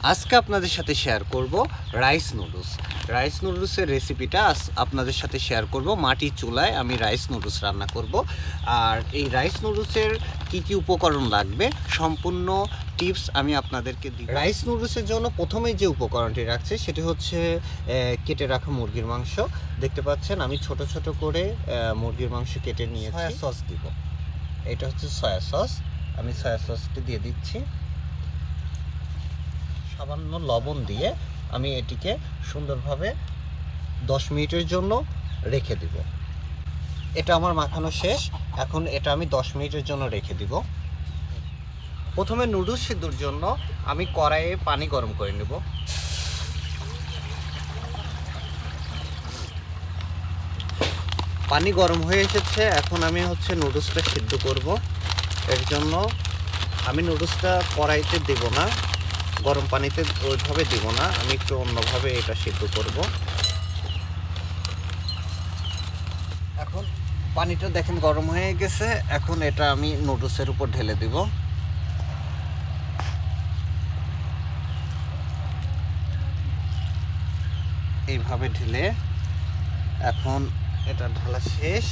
আজকে আপনাদের সাথে শেয়ার করব রাইস নুডলসের রেসিপিটা আপনাদের সাথে শেয়ার করব। মাটির চুলায় আমি রাইস নুডলস রান্না করব। আর এই রাইস নুডলসের কি কি উপকরণ লাগবে সম্পূর্ণ টিপস আমি আপনাদেরকে দিই। রাইস নুডলসের জন্য প্রথমেই যে উপকরণটি রাখছে সেটি হচ্ছে কেটে রাখা মুরগির মাংস। দেখতে পাচ্ছেন আমি ছোট ছোট করে মুরগির মাংস কেটে নিয়েছি। সয়া সস দিব, এটা হচ্ছে সয়া সস। আমি সয়া সসটি দিয়ে দিচ্ছি। সামান্য লবণ দিয়ে আমি এটিকে সুন্দরভাবে 10 মিনিটের জন্য রেখে দিব। এটা আমার মাখানো শেষ। এখন এটা আমি 10 মিনিটের জন্য রেখে দিব। প্রথমে নুডলস সিদ্ধর জন্য আমি কড়াইয়ে পানি গরম করে নেব। পানি গরম হয়ে এসেছে, এখন আমি নুডলসটা সিদ্ধ করব। এর জন্য আমি নুডলসটা কড়াইতে দেব না, গরম পানিতে ওইভাবে দিব না, আমি একটু অন্যভাবে এটা সিদ্ধ করব। এখন পানিটা দেখেন গরম হয়ে গেছে। এখন এটা আমি নুডলসের উপর ঢেলে দিব। এইভাবে ঢেলে এখন এটা ঢালা শেষ।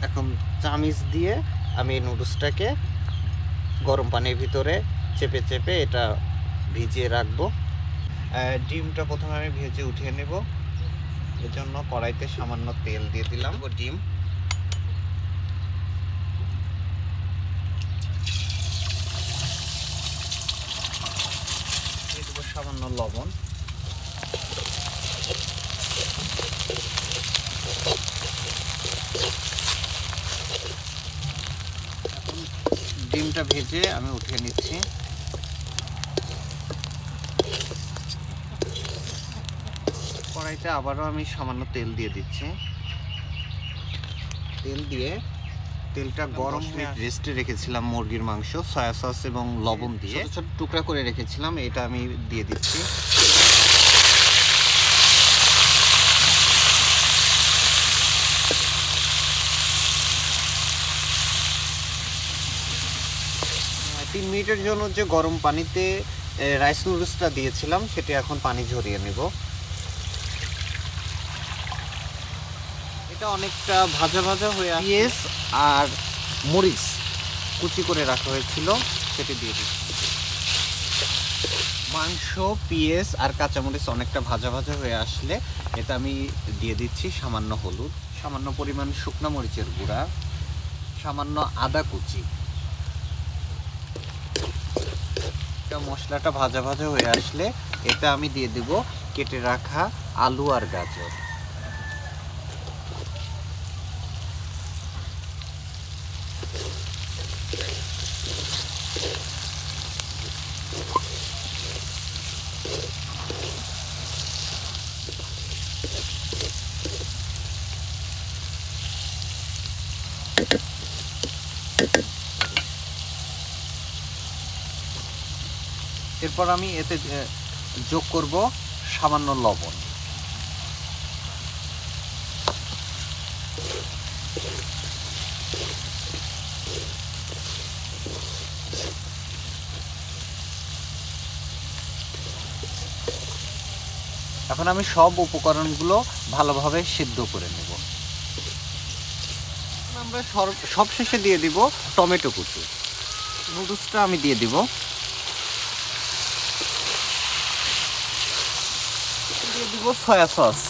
এখন চামিচ দিয়ে আমি এই নুডলসটাকে গরম পানির ভিতরে চেপে চেপে এটা ভিজিয়ে রাখবো। ডিমটা প্রথমে আমি ভেজে উঠিয়ে নেব। এর জন্য কড়াইতে সামান্য তেল দিয়ে দিলাম। ডিম দিয়ে দেবো সামান্য লবণ। এখন ডিমটা ভেজে আমি উঠিয়ে নিচ্ছি। কড়াইতে আবারও আমি সামান্য তেল দিয়ে দিচ্ছি। তেল দিয়ে তেলটা গরম হয়ে রেস্টে রেখেছিলাম মুরগির মাংস সয়া সস এবং লবণ দিয়ে ছোট ছোট টুকরা করে রেখেছিলাম, এটা আমি দিয়ে দিচ্ছি। তিন মিনিটের জন্য যে গরম পানিতে রাইস নুডলসটা দিয়েছিলাম সেটি এখন পানি ঝরিয়ে নেব। এটা অনেকটা ভাজা ভাজা হয়ে পেঁয়াজ আর মরিচ কুচি করে রাখা হয়েছিল সেটি দিয়ে দিচ্ছি। মাংস, পেঁয়াজ আর কাঁচামরিচ অনেকটা ভাজা ভাজা হয়ে আসলে এটা আমি দিয়ে দিচ্ছি সামান্য হলুদ, সামান্য পরিমাণ শুকনো মরিচের গুঁড়া, সামান্য আদা কুচি। মশলাটা ভাজা ভাজা হয়ে আসলে এটা আমি দিয়ে দিব কেটে রাখা আলু আর গাজর। এরপর আমি এতে যোগ করব সামান্য লবণ। এখন আমি সব উপকরণগুলো ভালোভাবে সিদ্ধ করে নেব। আমরা সবশেষে দিয়ে দিব টমেটো কুচি। নুডলসটা আমি দিয়ে দিব, দিয়ে দিব সয়া সস,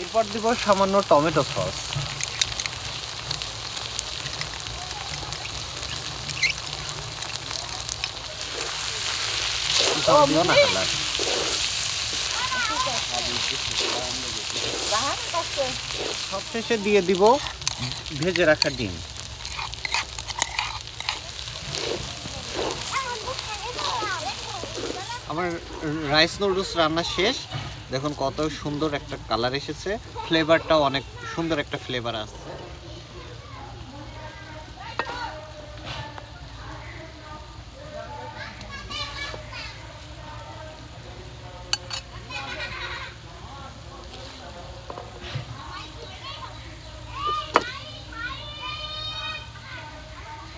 এরপর দিব সামান্য টমেটো সস। সবশেষে দিয়ে দিব ভেজে রাখা ডিম। আমার রাইস নুডলস রান্না শেষ। দেখুন কত সুন্দর একটা কালার এসেছে, ফ্লেভারটাও অনেক সুন্দর একটা ফ্লেভার আছে।